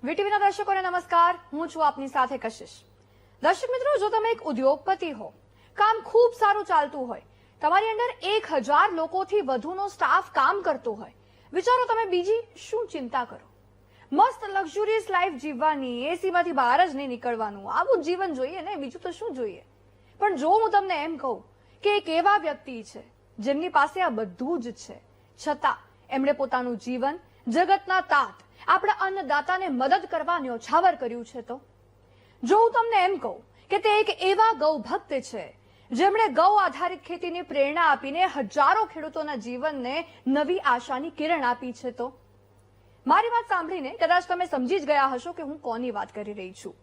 વીટીવીના દર્શકોને નમસ્કાર, હું છું આપની સાથે કશિશ। દર્શક મિત્રો, જો તમે એક ઉદ્યોગપતિ હો, કામ ખૂબ સારું ચાલતું હોય, તમારી અંદર 1000 લોકોથી વધુનો સ્ટાફ કામ કરતો હોય, વિચારો તમે બીજી શું ચિંતા કરો? મસ્ત લક્ઝુરિયસ લાઈફ જીવવાની, એસીમાંથી બહાર જ નહીં નીકળવાનું, આવું જીવન જોઈએ ને, બીજું તો શું જોઈએ? પણ જો હું તમને એમ કહું કે એક એવા વ્યક્તિ છે જેમની પાસે આ બધું જ છે, છતાં એમણે પોતાનું જીવન જગતના તાત આપણા અન્નદાતાને મદદ કરવા ન્યોછાવર કર્યું છે, તો જો હું તમને એમ કહું કે તે એક એવા ગૌ ભક્ત છે જેમણે ગૌ આધારિત ખેતીની પ્રેરણા આપીને હજારો ખેડૂતોના જીવનને નવી આશાની કિરણ આપી છે, તો મારી વાત સાંભળીને કદાચ તમે સમજી જ ગયા હશો કે હું કોની વાત કરી રહી છું।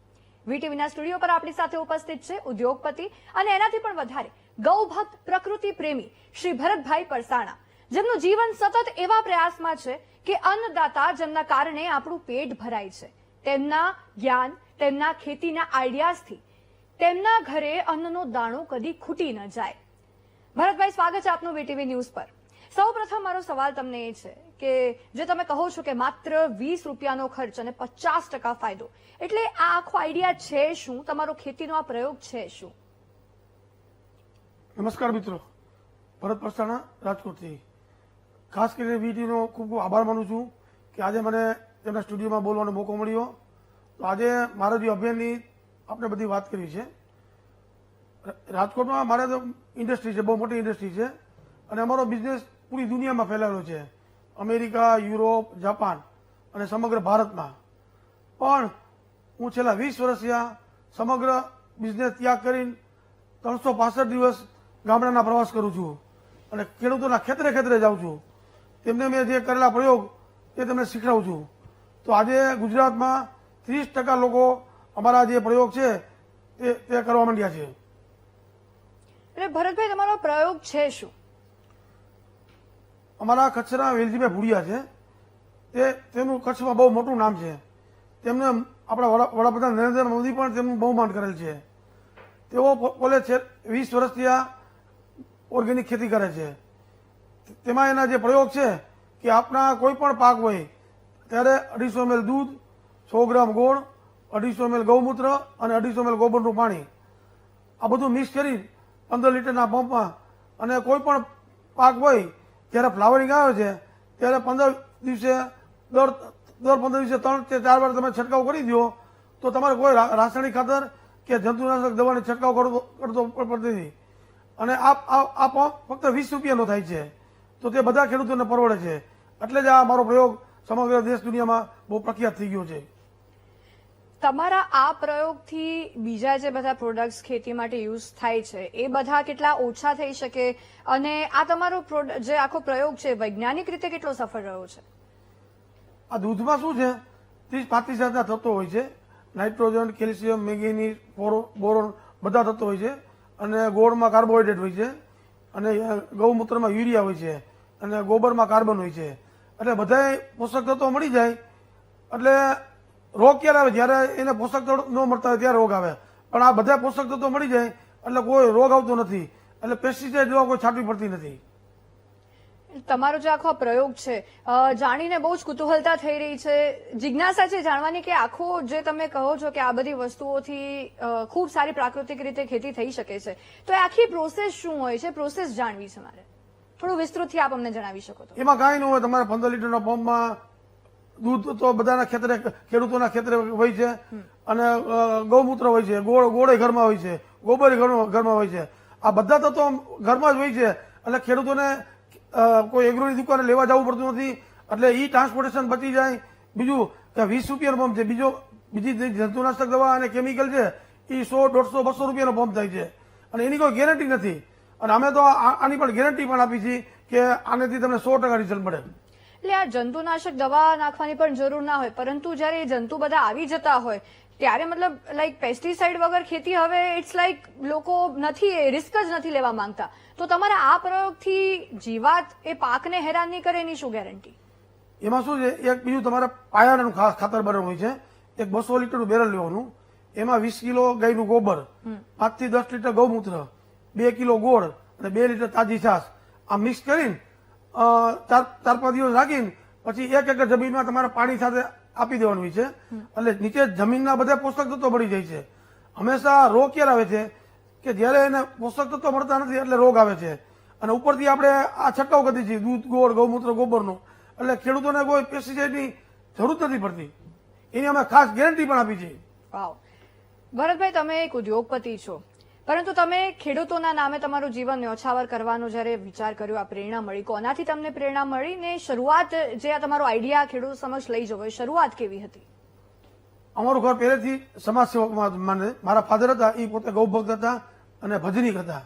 વીટીવીના સ્ટુડિયો પર આપણી સાથે ઉપસ્થિત છે ઉદ્યોગપતિ અને એનાથી પણ વધારે ગૌભક્ત, પ્રકૃતિ પ્રેમી શ્રી ભરતભાઈ પરસાણા, જેમનું જીવન સતત એવા પ્રયાસમાં છે કે અન્નદાતા જેમના કારણે આપણું પેટ ભરાય છે, તેમના જ્ઞાન, તેમના ખેતીના આઈડિયાઝથી તેમના ઘરે અન્નનો દાણો કદી ખૂટી ન જાય। ભરતભાઈ, સ્વાગત છે આપનું વીટીવી ન્યૂઝ પર। સૌપ્રથમ મારો સવાલ તમને એ છે કે જે તમે કહો છો કે માત્ર 20 રૂપિયાનો ખર્ચ અને 50% ફાયદો, એટલે આ આખો આઈડિયા છે શું? તમારો ખેતીનો આ પ્રયોગ છે શું? નમસ્કાર મિત્રો, ભરત પરસાણા રાજકોટથી। ખાસ કરીને વીટીનો ખૂબ ખૂબ આભાર માનું છું કે આજે મને તેમના સ્ટુડિયોમાં બોલવાનો મોકો મળ્યો। તો આજે મારા જે અભિયાનની આપણે બધી વાત કરી છે। રાજકોટમાં મારે તો ઇન્ડસ્ટ્રી છે, બહુ મોટી ઇન્ડસ્ટ્રી છે અને અમારો બિઝનેસ પૂરી દુનિયામાં ફેલાયેલો છે, અમેરિકા, યુરોપ, જાપાન અને સમગ્ર ભારતમાં। પણ હું છેલ્લા 20 વર્ષથી સમગ્ર બિઝનેસ ત્યાગ કરીને 365 દિવસ ગામડાના પ્રવાસ કરું છું અને ખેડૂતોના ખેતરે ખેતરે જાઉં છું, તેમને મેં જે કરેલા પ્રયોગ એ તમને શીખવાડું છું। તો આજે ગુજરાતમાં 30% લોકો અમારા જે પ્રયોગ છે તે કરવા માંડ્યા છે। એટલે ભરતભાઈ, તમારો પ્રયોગ છે શું? અમારા કચ્છના વેલજીભાઈ ભુડિયા છે, તેમનું કચ્છમાં બહુ મોટું નામ છે, તેમને આપણા વડાપ્રધાન નરેન્દ્ર મોદી પણ તેમનું બહુમાન કરેલ છે। તેઓ પોતે 20 વર્ષથી આ ઓર્ગેનિક ખેતી કરે છે। તેમાં એના જે પ્રયોગ છે કે આપણા કોઈ પણ પાક હોય ત્યારે 250 ml દૂધ, 100 ગ્રામ ગોળ, 250 ml ગૌમૂત્ર અને 250 ml ગોબરનું પાણી, આ બધું મિક્સ કરી 15 લીટરના પંપમાં, અને કોઈ પણ પાક હોય જ્યારે ફ્લાવરિંગ આવે છે ત્યારે 15 દિવસે દર 15 દિવસે 3 કે 4 વાર તમે છંટકાવ કરી દો તો તમારે કોઈ રાસાયણિક ખાતર કે જંતુનાશક દવાની છંટકાવ કરતો પડતી નથી। અને આ પંપ ફક્ત 20 રૂપિયાનો થાય છે, તો તે બધા ખેડૂતોને પરવડે છે, એટલે જ આ મારો પ્રયોગ સમગ્ર દેશ દુનિયામાં બહુ પ્રખ્યાત થઈ ગયો છે। તમારા આ પ્રયોગથી બીજા જે બધા પ્રોડક્ટ્સ ખેતી માટે યુઝ થાય છે એ બધા કેટલા ઓછા થઈ શકે, અને આ તમારો જે આખો પ્રયોગ છે વૈજ્ઞાનિક રીતે કેટલો સફળ રહ્યો છે? આ દૂધમાં શું છે 30-35 જાતના તત્વો હોય છે, નાઇટ્રોજન, કેલ્શિયમ, મેંગેનીઝ, બોરોન બધા તત્વો હોય છે, અને ગોળમાં કાર્બોહાઈડ્રેટ હોય છે, અને ગૌમૂત્રમાં યુરિયા હોય છે, અને ગોબરમાં કાર્બન હોય છે, એટલે બધા પોષક તત્વો મળી જાય એટલે રોગ ક્યારે આવે? જ્યારે એને પોષક તત્વો ન મળતા હોય ત્યારે રોગ આવે, પણ આ બધા પોષક તત્વો મળી જાય એટલે કોઈ રોગ આવતો નથી, એટલે પેસ્ટિસાઇડ દવા કોઈ છાંટવી પડતી નથી। તમારો જે આખો પ્રયોગ છે જાણીને બહુ જ કુતૂહલતા થઈ રહી છે, જિજ્ઞાસા છે જાણવાની કે આખો જે તમે કહો છો કે આ બધી વસ્તુઓથી ખૂબ સારી પ્રાકૃતિક રીતે ખેતી થઈ શકે છે, તો એ આખી પ્રોસેસ શું હોય છે? પ્રોસેસ જાણવી છે મારે, થોડું વિસ્તૃતથી આપ અમને જણાવી શકો તો? એમાં કાંઈ ન હોય, તમારે 15 લીટરના પંપમાં દૂધ તો બધાના ખેતરે, ખેડૂતોના ખેતરે હોય છે, અને ગૌમૂત્ર હોય છે, ગોળ ઘરમાં હોય છે, ગોબર ઘરમાં હોય છે, આ બધા તત્વો ઘરમાં જ હોય છે, એટલે ખેડૂતોને કોઈ એગ્રોની દુકાને લેવા જવું પડતું નથી, એટલે ઈ ટ્રાન્સપોર્ટેશન બચી જાય। બીજું કે 20 રૂપિયાનો પંપ છે, બીજી જંતુનાશક દવા અને કેમિકલ છે એ 100, 150, 200 રૂપિયાનો પંપ થાય છે, અને એની કોઈ ગેરંટી નથી, અને અમે તો આની પણ ગેરંટી પણ આપી છે કે આનેથી તમને 100% રિઝલ્ટ મળે। એટલે આ જંતુનાશક દવા નાખવાની પણ જરૂર ના હોય, પરંતુ જયારે એ જંતુ બધા આવી જતા હોય ત્યારે મતલબ લાઈક પેસ્ટિસાઇડ વગર ખેતી હવે ઇટ્સ લાઈક લોકો નથી, રિસ્ક જ નથી લેવા માંગતા, તો તમારા આ પ્રયોગથી જીવાત એ પાકને હેરાન નહીં કરે એની શું ગેરંટી? એમાં શું છે, એક બીજું તમારે પાયાનું ખાતર બનાવવાનું હોય છે, એક 200 લીટરનું બેરલ લેવાનું, એમાં 20 કિલો ગાયનું ગોબર, 5 થી 10 લીટર ગૌમૂત્ર, 2 કિલો ગોળ અને 2 લીટર તાજી છાશ, આ મિક્સ કરીને 4-5 દિવસ રાખીને પછી 1 એકર જમીનમાં તમારે પાણી સાથે આપી દેવાનું હોય છે, એટલે નીચે જમીનના બધા પોષક તત્વો મળી જાય છે. હંમેશા રોગ ક્યારે આવે છે કે જ્યારે એને પોષક તત્વો મળતા નથી એટલે રોગ આવે છે. અને ઉપરથી આપણે આ છંટકાવ કરી છીએ દૂધ, ગોળ, ગૌમૂત્ર, ગોબરનો, એટલે ખેડૂતોને કોઈ પેસ્ટિસાઇડની જરૂર નથી પડતી. એની અમે ખાસ ગેરંટી પણ આપી છે. વાવ. ભરતભાઈ, તમે એક ઉદ્યોગપતિ છો, પરંતુ તમે ખેડૂતોના નામે તમારું જીવન ન્યોછાવર કરવાનો જ્યારે વિચાર કર્યો, આ પ્રેરણા મળી, કોનાથી તમને પ્રેરણા મળી ને શરૂઆત જે આ તમારો આઈડિયા ખેડૂતો સમક્ષ લઈ જવો, એ શરૂઆત કેવી હતી? અમારું ઘર પહેલેથી સમાજ સેવકમાં માને. મારા ફાધર હતા એ પોતે ગૌભક્ત હતા અને ભજનીક હતા.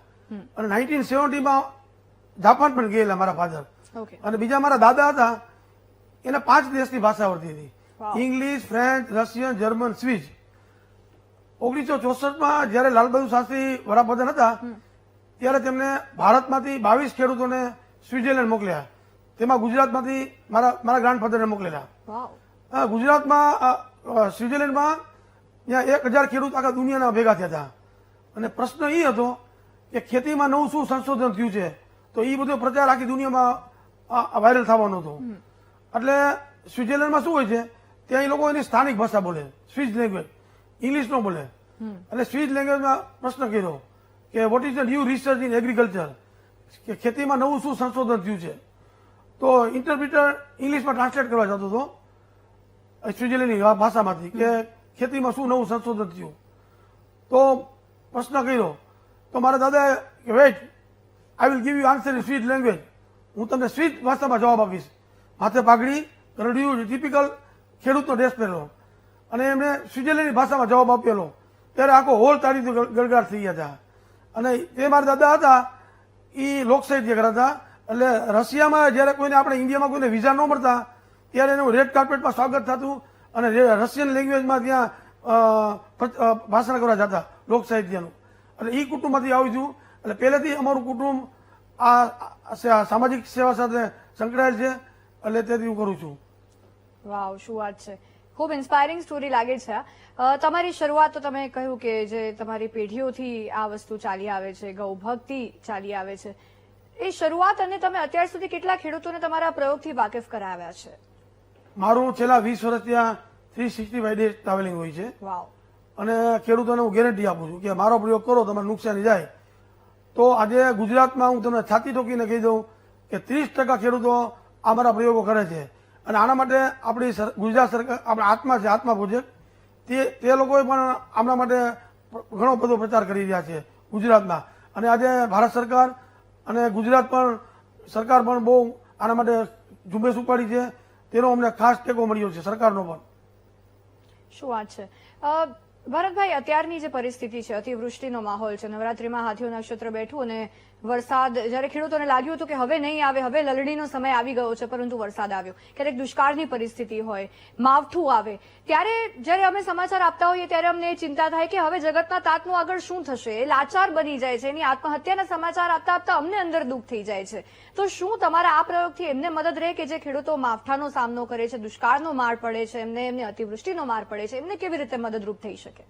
અને 1970માં જાપાન પણ ગયેલા મારા ફાધર. ઓકે. અને બીજા મારા દાદા હતા એને 5 દેશની ભાષા આવડતી હતી. Wow. English, French, Russian, German, Swiss. 1964માં જયારે લાલ બહાદુર શાસ્ત્રી વડાપ્રધાન હતા ત્યારે તેમને ભારતમાંથી 22 ખેડૂતોને સ્વિટ્ઝરલેન્ડ મોકલ્યા. તેમાં ગુજરાતમાંથી મારા ગ્રાન્ડફાધરને મોકલેલા. વાવ. ગુજરાતમાં સ્વિટ્ઝરલેન્ડમાં ત્યાં 1000 ખેડૂત આખા દુનિયાના ભેગા થયા હતા. અને પ્રશ્ન એ હતો કે ખેતીમાં નવું શું સંશોધન થયું છે, તો એ બધો પ્રચાર આખી દુનિયામાં વાયરલ થવાનો હતો. એટલે સ્વિટ્ઝરલેન્ડમાં શું હોય છે, ત્યાં એ લોકો એની સ્થાનિક ભાષા બોલે, સ્વિસ લેંગ્વેજ, ઇંગ્લિશ નો બોલે. એટલે સ્વિસ લેંગ્વેજમાં પ્રશ્ન કર્યો કે what is the new research in agriculture, કે ખેતીમાં નવું શું સંશોધન થયું છે. તો ઇન્ટરપ્રિટર ઇંગ્લિશમાં ટ્રાન્સલેટ કરવા જતો હતો સ્વિટ્ઝરલેન્ડની ભાષામાંથી કે ખેતીમાં શું નવું સંશોધન થયું. તો પ્રશ્ન કર્યો તો મારા દાદાએ કે wait, I will give you answer in sweet language. હું તમને સ્વીટ ભાષામાં જવાબ આપીશ. માથે પાઘડી, કરડિયું, ટિપિકલ ખેડૂતનો ડ્રેસ પહેરેલો અને એમને સ્વિટ્ઝરલેન્ડની ભાષામાં જવાબ આપેલો. ત્યારે આખો હોલ તાળીથી ગળગાટ થઈ ગયા હતા. અને તે મારા દાદા હતા એ લોકસાહિત્ય કરતા. એટલે રશિયામાં જયારે કોઈને આપણે ઇન્ડિયામાં કોઈને વિઝા ન મળતા ત્યારે એનું રેડ કાર્પેટમાં સ્વાગત થતું અને રશિયન લેંગ્વેજમાં ત્યાં ભાષણ કરવા જતા લોક સાહિત્યનું. એટલે એ કુટુંબમાંથી આવ્યું છું. એટલે પહેલેથી અમારું કુટુંબ આ સામાજિક સેવા સાથે સંકળાયેલ છે, એટલે તેથી હું કરું છું. વાવ, શું વાત છે. ખૂબ ઇન્સ્પાયરિંગ સ્ટોરી લાગે છે. તમારી શરૂઆત તો તમે કહ્યું કે જે તમારી પેઢીઓથી આ વસ્તુ ચાલી આવે છે, ગૌભક્તિ ચાલી આવે છે, એ શરૂઆત અને તમે અત્યાર સુધી કેટલા ખેડૂતોને તમારા પ્રયોગથી વાકેફ કરાવ્યા છે? મારું છેલ્લા 20 વર્ષ ત્યાં 365 ડેઝ ટ્રાવેલિંગ હોય છે. વાવ. અને ખેડૂતોને હું ગેરંટી આપું છું કે મારો પ્રયોગ કરો તમારે નુકસાની જાય. તો આજે ગુજરાતમાં હું તમને છાતી ઠોકીને કહી દઉં કે 30% ખેડૂતો અમારા પ્રયોગો કરે છે. અને આના માટે આપણી ગુજરાત સરકાર, આપણા આત્મા છે, આત્મા પ્રોજેક્ટ, તે લોકોએ પણ આમના માટે ઘણો બધો પ્રચાર કરી રહ્યા છે ગુજરાતમાં. અને આજે ભારત સરકાર અને ગુજરાત પણ સરકાર પણ બહુ આના માટે ઝુંબેશ ઉપાડી છે. તેનો અમને ખાસ ટેકો મળ્યો છે સરકારનો પણ. શું વાત છે. ભરતભાઈ, અત્યારની જે પરિસ્થિતિ છે, અતિવૃષ્ટિનો માહોલ છે, નવરાત્રીમાં હાથીઓ નક્ષત્ર બેઠું અને વરસાદ, જ્યારે ખેડૂતોને લાગ્યું હતું કે હવે નહીં આવે, હવે લલડીનો સમય આવી ગયો છે, પરંતુ વરસાદ આવ્યો, ક્યારેક દુષ્કાળની પરિસ્થિતિ હોય, માવઠું આવે, ત્યારે જ્યારે અમે સમાચાર આપતા હોઈએ ત્યારે અમને એ ચિંતા થાય કે હવે જગતના તાતનું આગળ શું થશે. એ લાચાર બની જાય છે, એની આત્મહત્યાના સમાચાર આપતા આપતા અમને અંદર દુઃખ થઈ જાય છે. તો શું તમારા આ પ્રયોગથી એમને મદદ રહે કે જે ખેડૂતો માવઠાનો સામનો કરે છે, દુષ્કાળનો માર પડે છે, એમને અતિવૃષ્ટિનો માર પડે છે, એમને કેવી રીતે મદદરૂપ થઈ શકે?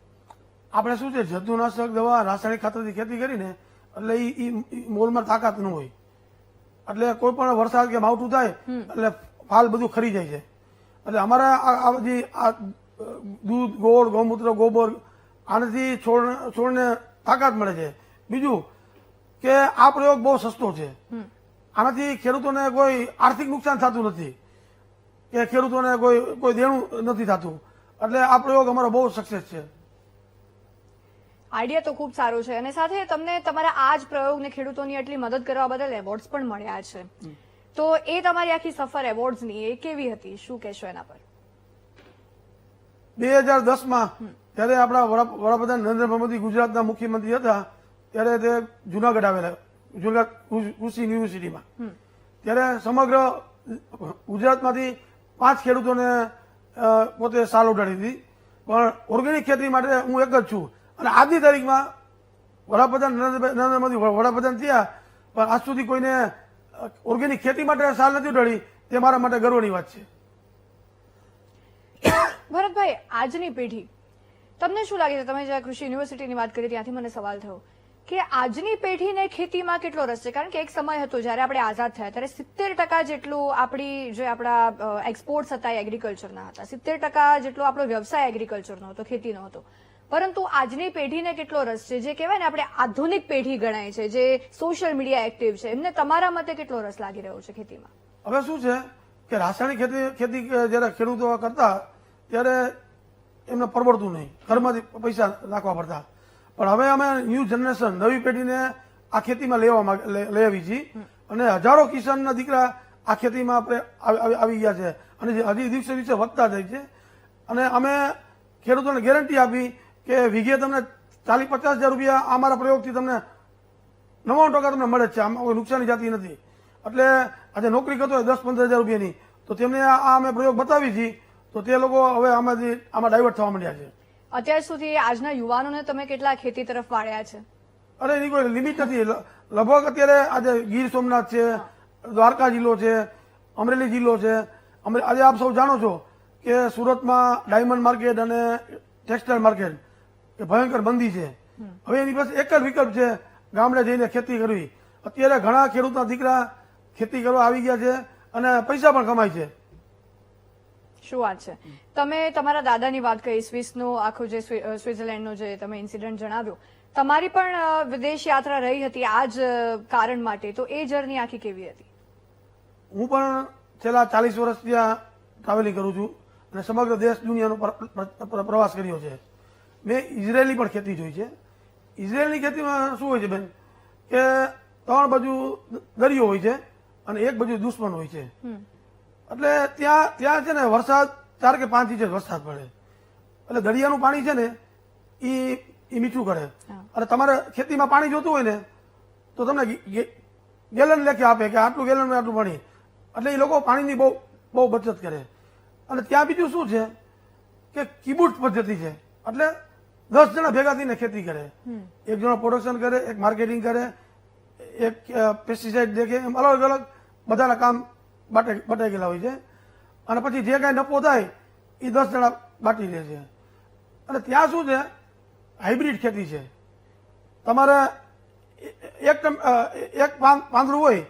આપણે શું છે, જંતુનાશક દવા, રાસાયણિક ખાતરથી ખેતી કરીને એટલે એ મોલમાં તાકાત ન હોય. એટલે કોઈ પણ વરસાદ કે માવઠું થાય એટલે ફાલ બધું ખરી જાય છે. એટલે અમારા આ બધી આ દૂધ, ગોળ, ગૌમૂત્ર, ગોબર, આનાથી છોડને તાકાત મળે છે. બીજું કે આ પ્રયોગ બહુ સસ્તો છે. આનાથી ખેડૂતોને કોઈ આર્થિક નુકસાન થતું નથી કે ખેડૂતોને કોઈ દેણું નથી થતું. એટલે આ પ્રયોગ અમારો બહુ સક્સેસ છે. આઈડિયા તો ખૂબ સારો છે. અને સાથે તમને તમારા આ જ પ્રયોગને ખેડૂતોની આટલી મદદ કરવા બદલ એવોર્ડ્સ પણ મળ્યા છે. તો એ તમારી આખી સફર એવોર્ડ્સની એ કેવી હતી, શું કહેશો એના પર? 2010માં ત્યારે આપણા વડાપ્રધાન નરેન્દ્ર મોદી ગુજરાતના મુખ્યમંત્રી હતા ત્યારે તે જુનાગઢ આવેલા, જુનાગઢ કૃષિ યુનિવર્સિટીમાં. ત્યારે સમગ્ર ગુજરાતમાંથી 5 ખેડૂતોને પોતે સાલ ઉડાડી હતી. પણ ઓર્ગેનિક ખેતી માટે હું એક જ છું. અને આજની તારીખમાં વડાપ્રધાન નરેન્દ્ર મોદી વડાપ્રધાન થયા પણ આજ સુધી કોઈને ઓર્ગેનિક ખેતી માટે સાલ નથી ઉડાડી. તે મારા માટે ગર્વની વાત છે. ભરતભાઈ, આજની પેઢી, તમને શું લાગે છે, તમે જ્યાં કૃષિ યુનિવર્સિટીની વાત કરી ત્યાંથી મને સવાલ થયો કે આજની પેઢીને ખેતીમાં કેટલો રસ છે? કારણ કે એક સમય હતો જ્યારે આપણે આઝાદ થયા ત્યારે 70% જેટલું આપણી જે આપણા એક્સપોર્ટ્સ હતા એ એગ્રીકલ્ચરના હતા, 70% જેટલો આપણો વ્યવસાય એગ્રીકલ્ચરનો હતો, ખેતીનો હતો. પરંતુ આજની પેઢીને કેટલો રસ છે, જે કહેવાય ને આપણે આધુનિક પેઢી ગણાય છે, જે સોશિયલ મીડિયા એક્ટિવ છે, એમને તમારા મતે કેટલો રસ લાગી રહ્યો છે ખેતીમાં? હવે શું છે કે રાસાયણિક ખેતી જયારે ખેડૂતો કરતા ત્યારે એમને પરવડતું નહીં, ઘરમાંથી પૈસા નાખવા પડતા. પણ હવે અમે ન્યૂ જનરેશન, નવી પેઢીને આ ખેતીમાં લઈ આવી છીએ અને હજારો કિસાનના દીકરા આ ખેતીમાં આપણે આવી ગયા છે અને હજી દિવસે દિવસે વધતા જાય છે. અને અમે ખેડૂતોને ગેરંટી આપી કે વીઘે તમને 40-50 હજાર રૂપિયા અમારા પ્રયોગથી તમને 99% તમને મળે જ છે, આમાં કોઈ નુકસાની જાતી નથી. એટલે આજે નોકરી કરતો હોય 10-15 હજાર રૂપિયાની, તો તેમને આ અમે પ્રયોગ બતાવી છીએ, તો તે લોકો હવે આમાં ડાયવર્ટ થવા માંડ્યા છે. અત્યાર સુધી આજના યુવાનોને તમે કેટલા ખેતી તરફ વાળ્યા છે? અરે એની કોઈ લિમિટ નથી. લગભગ અત્યારે આજે ગીર સોમનાથ છે, દ્વારકા જિલ્લો છે, અમરેલી જિલ્લો છે. આજે આપ સૌ જાણો છો કે સુરતમાં ડાયમંડ માર્કેટ અને ટેક્સટાઇલ માર્કેટ એ ભયંકર મંદી છે. હવે એની પાસે એક જ વિકલ્પ છે, ગામડે જઈને ખેતી કરવી. અત્યારે ઘણા ખેડૂતના દીકરા ખેતી કરવા આવી ગયા છે અને પૈસા પણ કમાય છે. શું વાત છે? તમે તમારા દાદાની વાત કરી, સ્વિસનું આખું જે સ્વિટ્ઝરલેન્ડનો જે તમે ઇન્સિડન્ટ જણાવ્યો, તમારી પણ વિદેશ યાત્રા રહી હતી આ જ કારણ માટે, તો એ જર્ની આખી કેવી હતી? હું પણ છેલ્લા 40 વર્ષ ત્યાં ટ્રાવેલિંગ કરું છું અને સમગ્ર દેશ દુનિયાનો પ્રવાસ કર્યો છે. મેં ઇઝરાયેલની પણ ખેતી જોઈ છે. ઇઝરાયેલની ખેતીમાં શું હોય છે બેન, કે 3 બાજુ દરિયો હોય છે અને એક બાજુ દુશ્મન હોય છે. એટલે ત્યાં છે ને વરસાદ 4 કે 5 ઇંચ વરસાદ પડે, એટલે દરિયાનું પાણી છે ને એ મીઠું કરે. અને તમારે ખેતીમાં પાણી જોતું હોય ને તો તમને ગેલન લેખે આપે કે આટલું ગેલન આટલું પાણી. એટલે એ લોકો પાણીની બહુ બચત કરે. અને ત્યાં બીજું શું છે કે કિબુટ પદ્ધતિ છે, એટલે 10 જણા ભેગા થઈને ખેતી કરે. એક જણો પ્રોડક્શન કરે, એક માર્કેટિંગ કરે, એક પેસ્ટિસાઇડ દેખે, એમ અલગ અલગ બધાના કામ બટાઈ ગયેલા હોય છે. અને પછી જે કાંઈ નફો થાય એ 10 જણા બાટી લે છે. અને ત્યાં શું છે, હાઇબ્રિડ ખેતી છે. તમારે એક પાંદડું હોય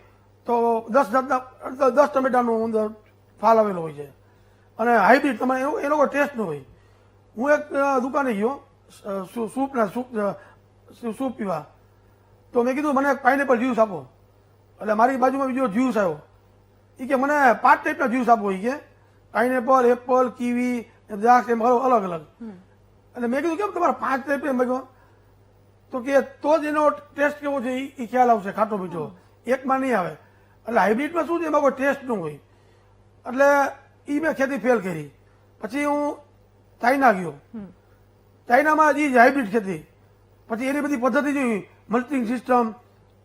તો 10 ટમેટાનું અંદર ફાલ આવેલો હોય છે. અને હાઇબ્રિડ તમારે એનો કોઈ ટેસ્ટ ન હોય. હું એક દુકાને ગયો સૂપ પીવા, તો મેં કીધું મને પાઇનેપલ જ્યુસ આપો. એટલે મારી બાજુમાં બીજો જ્યુસ આવ્યો, એ કે મને 5 ટાઈપના જ્યુસ આપો. એ કે પાઇનેપલ, એપલ, કીવી, દ્રાક્ષ, એમ અલગ અલગ. અને મેં કીધું કેમ તમારે 5 ટાઈપ એમ કહ્યું? તો કે તો જ એનો ટેસ્ટ કેવો છે એ ખ્યાલ આવશે, ખાટો મીઠો. એકમાં નહીં આવે. એટલે હાઇબ્રિડમાં શું છે, એમાં કોઈ ટેસ્ટ ન હોય. એટલે એ મેં ખેતી ફેલ કરી. પછી હું ચાઇના ગયો. ચાઇનામાં એ હાઇબ્રિડ ખેતી, પછી એની બધી પદ્ધતિ જોઈ, મલ્ચિંગ સિસ્ટમ,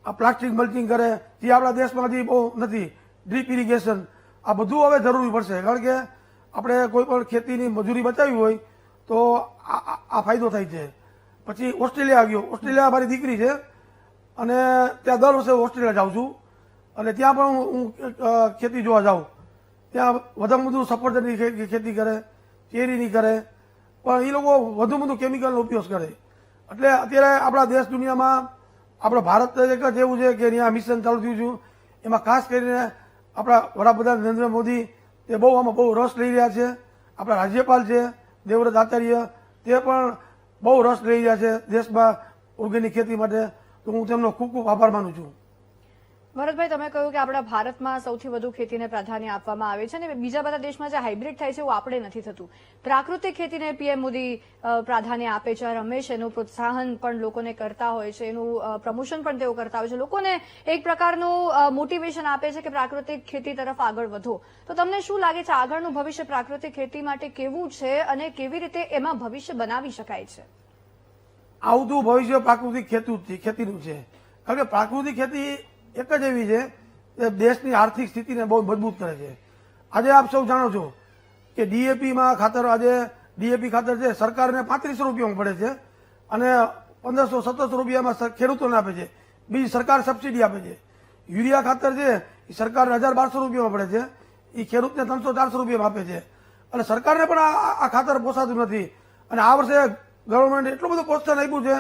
આ પ્લાસ્ટિક મલ્ચિંગ કરે, જે આપણા દેશમાં હજી બહુ નથી, ડ્રીપ ઇરિગેશન, આ બધું હવે જરૂરી પડશે. કારણ કે આપણે કોઈ પણ ખેતીની મજૂરી બચાવવી હોય તો આ ફાયદો થાય છે. પછી ઓસ્ટ્રેલિયા ગયો. ઓસ્ટ્રેલિયા મારી દીકરી છે અને ત્યાં દર વર્ષે ઓસ્ટ્રેલિયા જાઉં છું અને ત્યાં પણ હું ખેતી જોવા જાઉં. ત્યાં વધારે બધું સફરજનની ખેતી કરે, ચેરીની કરે, પણ એ લોકો વધુ કેમિકલનો ઉપયોગ કરે. એટલે અત્યારે આપણા દેશ દુનિયામાં આપણો ભારત એક જ એવું છે કે ત્યાં મિશન ચાલુ થયું છે. એમાં ખાસ કરીને આપણા વડાપ્રધાન નરેન્દ્ર મોદી તે આમાં બહુ રસ લઈ રહ્યા છે. આપણા રાજ્યપાલ છે દેવવ્રત આચાર્ય, તે પણ બહુ રસ લઈ રહ્યા છે દેશમાં ઓર્ગેનિક ખેતી માટે. તો હું તેમનો ખૂબ ખૂબ આભાર માનું છું. ભરતભાઈ, તમે કહ્યું કે આપણા ભારતમાં સૌથી વધુ ખેતીને પ્રાધાન્ય આપવામાં આવે છે અને બીજા બધા દેશમાં જે હાઇબ્રિડ થાય છે એવું આપણે નથી થતું. પ્રાકૃતિક ખેતીને પીએમ મોદી પ્રાધાન્ય આપે છે, રમેશ એનું પ્રોત્સાહન પણ લોકોને કરતા હોય છે, એનું પ્રમોશન પણ તેઓ કરતા હોય છે, લોકોને એક પ્રકારનું મોટિવેશન આપે છે કે પ્રાકૃતિક ખેતી તરફ આગળ વધો. તો તમને શું લાગે છે આગળનું ભવિષ્ય પ્રાકૃતિક ખેતી માટે કેવું છે અને કેવી રીતે એમાં ભવિષ્ય બનાવી શકાય છે? આવતું ભવિષ્ય પ્રાકૃતિક ખેતીનું છે. કારણ કે પ્રાકૃતિક ખેતી એક જ એવી છે કે દેશની આર્થિક સ્થિતિને બહુ મજબૂત કરે છે. આજે આપ સૌ જાણો છો કે ડીએપીમાં ખાતર, આજે ડીએપી ખાતર છે સરકારને 3500 રૂપિયામાં પડે છે અને 1500-1700 રૂપિયામાં ખેડૂતોને આપે છે. બીજી સરકાર સબસિડી આપે છે. યુરિયા ખાતર છે એ સરકારને 1200 રૂપિયામાં પડે છે, એ ખેડૂતને 300-400 રૂપિયામાં આપે છે. અને સરકારને પણ આ ખાતર પોસાતું નથી. અને આ વર્ષે ગવર્મેન્ટ એટલું બધું પ્રોત્સાહન આપ્યું છે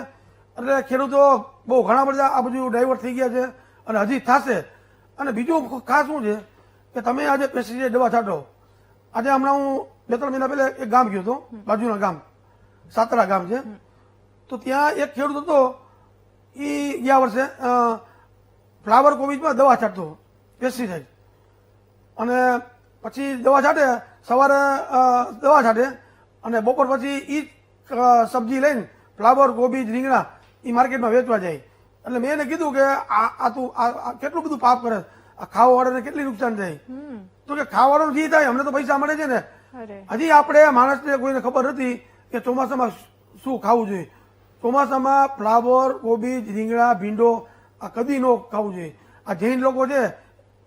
એટલે ખેડૂતો બહુ ઘણા બધા આ બધું ડાયવર્ટ થઈ ગયા છે અને હજી થશે. અને બીજું ખાસ શું છે કે તમે આજે પેસ્ટિસાઇડ દવા છાંટો. આજે હમણાં હું 2-3 મહિના પહેલા એક ગામ ગયો હતો, બાજુના ગામ સાતરા ગામ છે, તો ત્યાં એક ખેડૂત હતો, એ ગયા વર્ષે ફ્લાવર કોબીજમાં દવા છાંટતો પેસ્ટિસાઇડ, અને પછી દવા છાંટે, સવારે દવા છાંટે અને બપોર પછી એ સબ્જી લઈને ફ્લાવર કોબીજ રીંગણા એ માર્કેટમાં વેચવા જાય. એટલે મેં એને કીધું કે આ તું આ કેટલું બધું પાપ કરે, આ ખાવાવાળાને કેટલી નુકસાન થાય. તો કે ખાવાવાળાનું જે થાય અમને તો પૈસા મળે છે ને. હજી આપણે માણસને કોઈને ખબર નથી કે ચોમાસામાં શું ખાવું જોઈએ. ચોમાસામાં ફ્લાવર કોબીજ રીંગણા ભીંડો આ કદી ન ખાવું જોઈએ. આ જૈન લોકો છે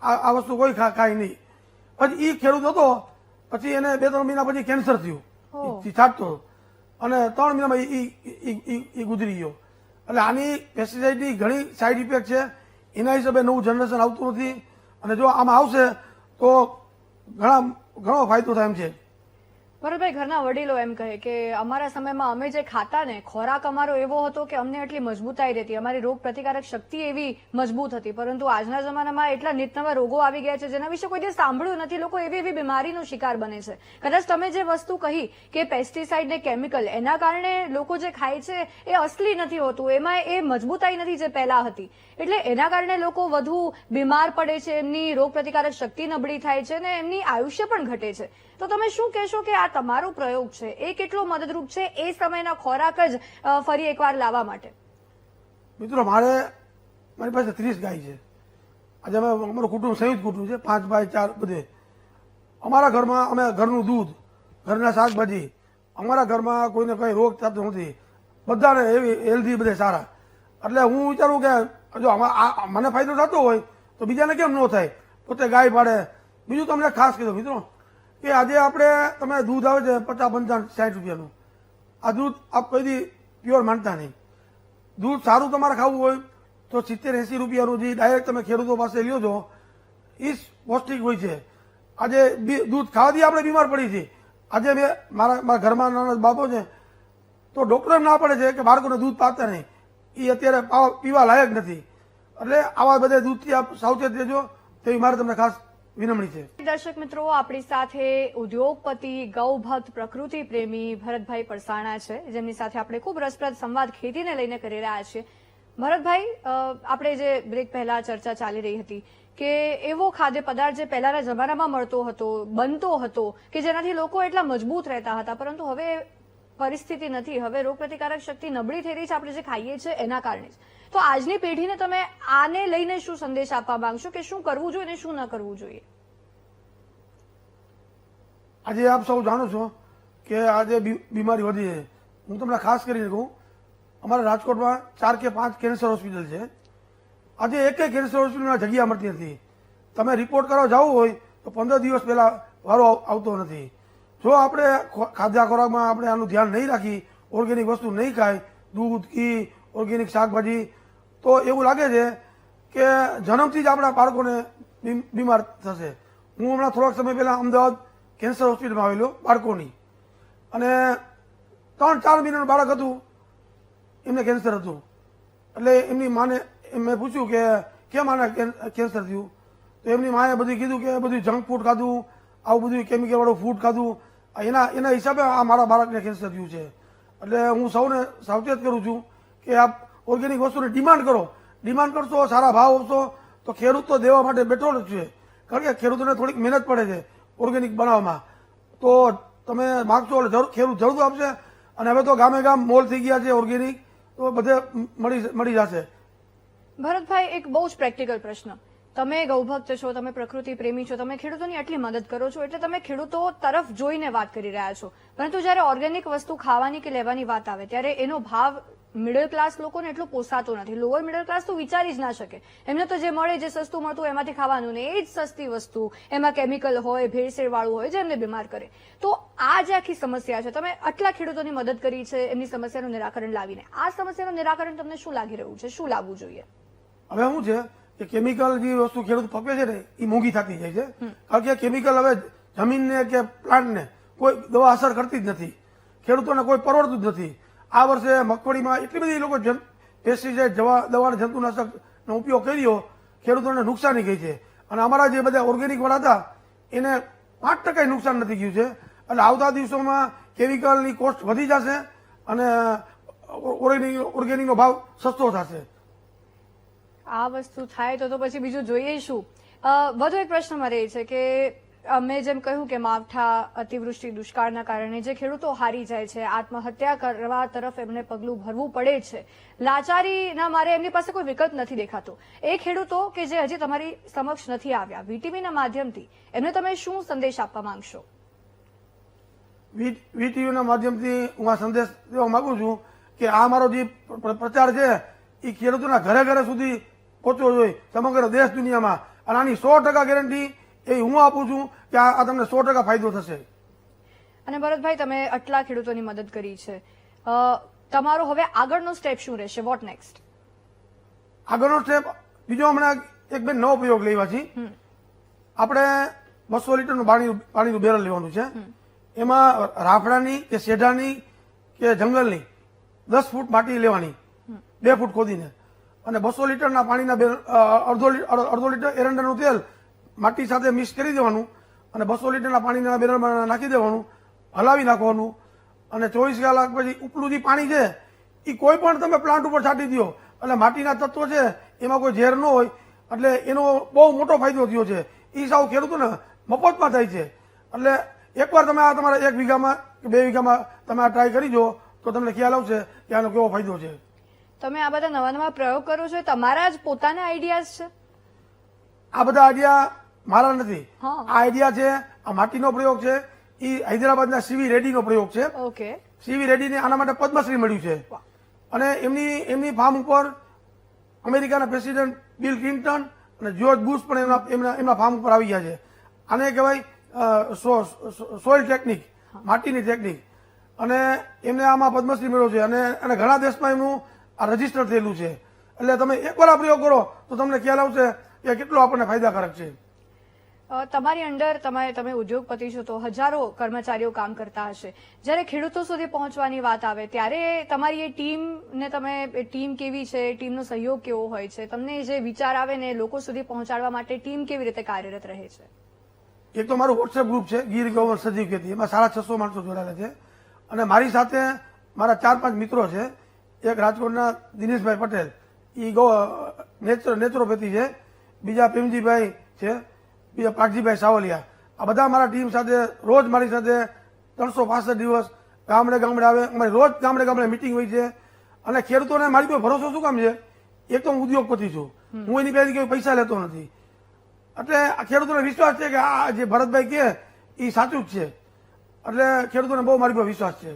આ વસ્તુ કોઈ ખાય નહીં. પછી એ ખેડૂત હતો, પછી એને 2-3 મહિના પછી કેન્સર થયું, છાંટતો અને 3 મહિનામાં એ ગુજરી ગયો. એટલે આની પેસ્ટિસાઇડની ઘણી સાઈડ ઇફેક્ટ છે. એના હિસાબે નવું જનરેશન આવતું નથી, અને જો આમાં આવશે તો ઘણો ફાયદો થાય એમ છે. ભરતભાઈ, ઘરના વડીલો એમ કહે કે અમારા સમયમાં અમે જે ખાતા ને ખોરાક અમારો એવો હતો કે અમને એટલી મજબૂતાઈ રહેતી, અમારી રોગ પ્રતિકારક શક્તિ એવી મજબૂત હતી. પરંતુ આજના જમાનામાં એટલા નિતનવા રોગો આવી ગયા છે જેના વિશે કોઈ દિવસ સાંભળ્યું નથી. લોકો એવી એવી બીમારીનો શિકાર બને છે. કદાચ તમે જે વસ્તુ કહી કે પેસ્ટિસાઇડ ને કેમિકલ, એના કારણે લોકો જે ખાય છે એ અસલી નથી હોતું, એમાં એ મજબૂતાઈ નથી જે પહેલા હતી. એટલે એના કારણે લોકો વધુ બીમાર પડે છે, એમની રોગ પ્રતિકારક શક્તિ નબળી થાય છે અને એમની આયુષ્ય પણ ઘટે છે. તો તમે શું કહેશો કે આ તમારો પ્રયોગ છે એ કેટલો મદદરૂપ છે એ સમયના ખોરાક જ ફરી એકવાર લાવવા માટે? મિત્રો, મારી પાસે 30 ગાય છે. આજે અમારું કુટુંબ સંયુક્ત કુટુંબ છે, 5 ભાઈ 4 બધે. અમારા ઘરમાં અમે ઘરનું દૂધ, ઘરના શાકભાજી, અમારા ઘરમાં કોઈને કઈ રોગ થતો નથી, બધાને એવી હેલ્ધી બધે સારા. એટલે હું વિચારું કે જો મને ફાયદો થતો હોય તો બીજાને કેમ ન થાય. પોતે ગાય પાડે. બીજું તમને ખાસ કીધું મિત્રો કે આજે આપણે તમે દૂધ આવે છે 50, 55, 60 રૂપિયાનું, આ દૂધ આપ કોઈ દી પ્યોર માનતા નહીં. દૂધ સારું તમારે ખાવું હોય તો 70-80 રૂપિયાનું જે ડાયરેક્ટ તમે ખેડૂતો પાસે લ્યો છો એ પૌષ્ટિક હોય છે. આજે દૂધ ખાવાથી આપણે બીમાર પડી છીએ. આજે મેં મારા ઘરમાં નાના બાબો છે તો ડોક્ટર એમ ના પડે છે કે બાળકોને દૂધ પાતા નહીં, એ અત્યારે પીવા લાયક નથી. એટલે આવા બધા દૂધથી આપ સાવચેત રહેજો તેવી મારે તમને ખાસ વિનમણી છે. દર્શક મિત્રો, આપણી સાથે ઉદ્યોગપતિ, ગૌભક્ત, પ્રકૃતિ પ્રેમી ભરતભાઈ પરસાણા છે, જેમની સાથે આપણે ખૂબ રસપ્રદ સંવાદ ખેતીને લઈને કરી રહ્યા છીએ. ભરતભાઈ, આપણે જે બ્રેક પહેલા ચર્ચા ચાલી રહી હતી કે એવો ખાદ્ય પદાર્થ જે પહેલાના જમાનામાં મળતો હતો, બનતો હતો, કે જેનાથી લોકો એટલા મજબૂત રહેતા હતા, પરંતુ હવે પરિસ્થિતિ નથી. હવે રોગ પ્રતિકારક શક્તિ નબળી થઈ રહી છે આપણે જે ખાઈએ છીએ એના કારણે જ. તો આજની પેઢીને તમે આને લઈને શું સંદેશ આપવા માંગશો કે શું કરવું જોઈએ અને શું ન કરવું જોઈએ? આજે આપ સૌ જાણો છો કે આજે બીમારી વધી છે. હું તમને ખાસ કરીને કહું, અમારા રાજકોટમાં 4 કે 5 કેન્સર હોસ્પિટલ છે. આજે એક કેન્સર હોસ્પિટલમાં જગ્યા મળતી નથી. તમે રિપોર્ટ કરવા જવું હોય તો 15 દિવસ પહેલા વારો આવતો નથી. જો આપણે ખાદ્ય ખોરાકમાં આપણે આનું ધ્યાન નહીં રાખી, ઓર્ગેનિક વસ્તુ નહીં ખાય, દૂધ, ઘી, ઓર્ગેનિક શાકભાજી, તો એવું લાગે છે કે જન્મથી જ આપણા બાળકોને બીમાર થશે. હું હમણાં થોડાક સમય પહેલા અમદાવાદ કેન્સર હોસ્પિટલમાં આવેલો બાળકોની, અને 3-4 મહિનાનું બાળક હતું, એમને કેન્સર હતું. એટલે એમની માને મેં પૂછ્યું કે કેમ આને કેન્સર થયું, તો એમની માએ બધું કીધું કે બધું જંક ફૂડ ખાધું, આવું બધું કેમિકલ વાળું ફૂડ ખાધું, એના હિસાબે આ મારા બાળકને કેન્સર થયું છે. એટલે હું સૌને સાવચેત કરું છું કે આપ ઓર્ગેનિક વસ્તુની ડિમાન્ડ કરો. ડિમાન્ડ કરશો, સારા ભાવ આપશો તો ખેડૂત તો દેવા માટે બેઠો જ છે. કારણ કે ખેડૂતોને થોડીક મહેનત પડે છે ઓર્ગેનિક બનાવવામાં. તો તમે માગશો એટલે ખેડૂત જરૂર આપશે. અને હવે તો ગામે ગામ મોલ થઈ ગયા છે ઓર્ગેનિક, તો બધે મળી જશે. ભરતભાઈ, એક બહુ જ પ્રેક્ટિકલ પ્રશ્ન. તમે ગૌભક્ત છો, તમે પ્રકૃતિ પ્રેમી છો, તમે ખેડૂતોની આટલી મદદ કરો છો, એટલે તમે ખેડૂતો તરફ જોઈને વાત કરી રહ્યા છો. પરંતુ જયારે ઓર્ગેનિક વસ્તુ ખાવાની કે લેવાની વાત આવે ત્યારે એનો ભાવ મિડલ ક્લાસ લોકોને એટલો પોસાતો નથી. લોઅર મિડલ ક્લાસ તો વિચારી જ ના શકે. એમને તો જે મળે, જે સસ્તું મળતું એમાંથી ખાવાનું, ને એ જ સસ્તી વસ્તુ, એમાં કેમિકલ હોય, ભેળસેળ વાળું હોય, જે એમને બીમાર કરે. તો આ જે આખી સમસ્યા છે, તમે આટલા ખેડૂતોની મદદ કરી છે એમની સમસ્યાનું નિરાકરણ લાવીને, આ સમસ્યાનું નિરાકરણ તમને શું લાગી રહ્યું છે, શું લાવવું જોઈએ? હવે શું છે કે કેમિકલ જે વસ્તુ ખેડૂત પકવે છે ને એ મોંઘી થતી જાય છે. કારણ કે કેમિકલ હવે જમીનને કે પ્લાન્ટને કોઈ દવા અસર કરતી જ નથી. ખેડૂતોને કોઈ પરવડતું જ નથી. આ વર્ષે મગફળીમાં એટલી બધી લોકો પેસ્ટિસાઇડ દવા જંતુનાશકનો ઉપયોગ કર્યો, ખેડૂતોને નુકસાની ગઈ છે. અને અમારા જે બધા ઓર્ગેનિક વાળા હતા એને 5% નુકસાન નથી ગયું છે. એટલે આવતા દિવસોમાં કેમિકલની કોસ્ટ વધી જશે અને ઓર્ગેનિકનો ભાવ સસ્તો થશે. આ વસ્તુ થાય તો પછી બીજું જોઈએ શું? વધુ એક પ્રશ્ન મારે એ છે કે મેં જેમ કહ્યું કે માવઠા, અતિવૃષ્ટિ, દુષ્કાળના કારણે જે ખેડૂતો હારી જાય છે, આત્મહત્યા કરવા તરફ એમને પગલું ભરવું પડે છે, લાચારીના મારે એમની પાસે કોઈ વિકલ્પ નથી દેખાતો. એ ખેડૂતો કે જે હજી તમારી સમક્ષ નથી આવ્યા, વીટીવીના માધ્યમથી એમને તમે શું સંદેશ આપવા માંગશો? વીટીવીના માધ્યમથી હું આ સંદેશ દેવા માંગુ છું કે આ મારો જે પ્રચાર છે એ ખેડૂતોના ઘરે ઘરે સુધી પહોંચવો જોઈએ, સમગ્ર દેશ દુનિયામાં. અને આની 100% ગેરંટી એ હું આપું છું કે આ તમને 100% ફાયદો થશે. અને ભરતભાઈ, તમે આટલા ખેડૂતોની મદદ કરી છે, તમારો હવે આગળનો સ્ટેપ શું રહેશે? Vote next? આગળનો સ્ટેપ બીજો, હમણાં એક બે નવો પ્રયોગ લેવા છીએ. આપણે 200 લીટરનું પાણીનું બેરલ લેવાનું છે. એમાં રાફડાની કે શેઢાની કે જંગલની 10 ફૂટ માટી લેવાની, 2 ફૂટ ખોદીને, અને 200 લીટરના પાણીના અડધો લીટર એરંડાનું તેલ માટી સાથે મિક્સ કરી દેવાનું અને 200 લીટરના પાણીના બેરલમાં નાખી દેવાનું, હલાવી નાખવાનું. અને 24 કલાક પછી ઉપલું જે પાણી છે એ કોઈ પણ તમે પ્લાન્ટ ઉપર છાંટી દો એટલે માટીના તત્વો છે એમાં કોઈ ઝેર ન હોય. એટલે એનો બહુ મોટો ફાયદો થયો છે. એ સાવ ખેડૂતોને મફતમાં થાય છે. એટલે એકવાર તમે આ તમારા 1 વીઘામાં કે 2 વીઘામાં તમે આ ટ્રાય કરી જો તો તમને ખ્યાલ આવશે કે આનો કેવો ફાયદો છે. તમે આ બધા નવા નવા પ્રયોગ કરો છો, તમારા જ પોતાના આઈડિયાઝ છે? આ બધા આઈડિયા મારા નથી. હા. આ આઈડિયા છે, આ માટીનો પ્રયોગ છે, એ હૈદરાબાદના સીવી રેડ્ડીનો પ્રયોગ છે. ઓકે. સીવી રેડ્ડીને આના માટે પદ્મશ્રી મળ્યું છે. અને એમની ફાર્મ ઉપર અમેરિકાના પ્રેસિડેન્ટ બિલ ક્લિન્ટન અને જ્યોર્જ બુશ પણ એમના ફાર્મ ઉપર આવી ગયા છે. આને કહેવાય સોઇલ ટેકનિક, માટીની ટેકનિક. અને એમને આમાં પદ્મશ્રી મળ્યો છે અને ઘણા દેશમાં એમનું આ રજીસ્ટર થયેલું છે. એટલે તમે એકવાર આ પ્રયોગ કરો તો તમને ખ્યાલ આવશે કે કેટલો આપણને ફાયદાકારક છે. તમારી અંડર તમે ઉદ્યોગપતિ છો તો હજારો કર્મચારીઓ કામ કરતા હશે. જ્યારે ખેડૂતો સુધી પહોંચવાની વાત આવે ત્યારે તમારી એ ટીમ કેવી છે, ટીમનો સહયોગ કેવો હોય છે? તમને જે વિચાર આવે ને લોકો સુધી પહોંચાડવા માટે ટીમ કેવી રીતે કાર્યરત રહે છે? એક તો મારું વોટ્સએપ ગ્રુપ છે, ગીર ગવર્નર સજીવ ખેતી. એમાં 650 માણસો જોડાયેલા છે. અને મારી સાથે મારા 4-5 મિત્રો છે. એક રાજકોટના દિનેશભાઈ પટેલ, એ નેચરોપેથી છે. બીજા પ્રેમજીભાઈ છે, બીજા પાકજીભાઈ સાવલિયા. આ બધા મારા ટીમ સાથે રોજ મારી સાથે 365 દિવસ ગામડે આવે. અમારી રોજ ગામડે મિટિંગ હોય છે. અને ખેડૂતોને મારી પર ભરોસો શું કામ છે? એક તો હું ઉદ્યોગપતિ છું, હું એની પાસેથી કોઈ પૈસા લેતો નથી. એટલે આ ખેડૂતોને વિશ્વાસ છે કે આ જે ભરતભાઈ કહે એ સાચું જ છે. એટલે ખેડૂતોને બહુ મારી પર વિશ્વાસ છે.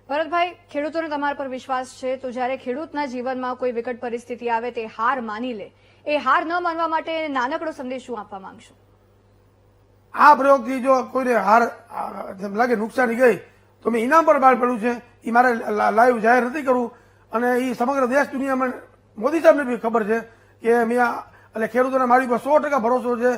ભરતભાઈ, ખેડૂતોને તમારા પર વિશ્વાસ છે, તો જ્યારે ખેડૂતના જીવનમાં કોઈ વિકટ પરિસ્થિતિ આવે તે હાર માની લે, એ હાર ન માનવા માટે નાનકડો સંદેશ શું આપવા માંગશો? આ પ્રયોગથી જો કોઈને હાર લાગે, નુકસાની ગઈ, તો મેં ઇનામ પર બહાર પડ્યું છે. એ મારે લાઈવ જાહેર નથી કરવું. અને એ સમગ્ર દેશ દુનિયામાં મોદી સાહેબને બી ખબર છે કે મેં એટલે ખેડૂતોને મારી પર 100% ભરોસો છે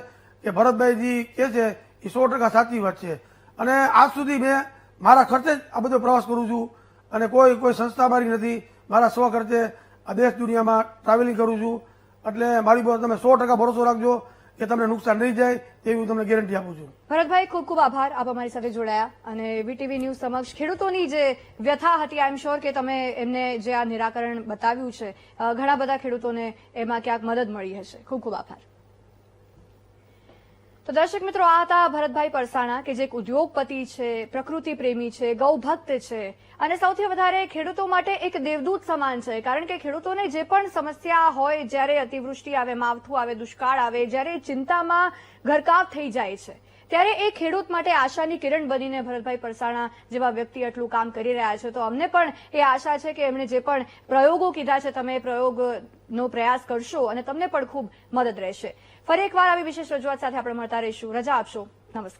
કે ભરતભાઈજી કે છે એ 100% સાચી વાત છે. અને આજ સુધી મેં મારા ખર્ચે જ આ બધો પ્રવાસ કરું છું અને કોઈ સંસ્થા મારી નથી. મારા સ્વ ખર્ચે આ દેશ દુનિયામાં ટ્રાવેલિંગ કરું છું. એટલે મારી પર તમે 100% ભરોસો રાખજો કે તમને નુકસાન નહીં જાય તેવી હું તમને ગેરંટી આપું છું. ભરતભાઈ, ખૂબ ખૂબ આભાર, આપ અમારી સાથે જોડાયા અને વીટીવી ન્યૂઝ સમક્ષ ખેડૂતોની જે વ્યથા હતી, આઈ એમ શ્યોર કે તમે એમને જે આ નિરાકરણ બતાવ્યું છે, ઘણા બધા ખેડૂતોને એમાં ક્યાંક મદદ મળી હશે. ખૂબ ખૂબ આભાર. તો દર્શક મિત્રો, આ હતા ભરતભાઈ પરસાણા કે જે એક ઉદ્યોગપતિ છે, પ્રકૃતિ પ્રેમી છે, ગૌભક્ત છે અને સૌથી વધારે ખેડૂતો માટે એક દેવદૂત સમાન છે. કારણ કે ખેડૂતોને જે પણ સમસ્યા હોય, જ્યારે અતિવૃષ્ટિ આવે, માવઠું આવે, દુષ્કાળ આવે, જ્યારે ચિંતામાં ગરકાવ થઈ જાય છે, ત્યારે એ ખેડૂત માટે આશાની કિરણ બનીને ભરતભાઈ પરસાણા જેવા વ્યક્તિ આટલું કામ કરી રહ્યા છે. તો અમને પણ એ આશા છે કે એમણે જે પણ પ્રયોગો કીધા છે, તમે પ્રયોગનો પ્રયાસ કરશો અને તમને પણ ખૂબ મદદ રહેશે. ફરી એકવાર આવી વિશેષ રજૂઆત સાથે આપણે મળતા રહીશું. રજા આપશો. નમસ્કાર.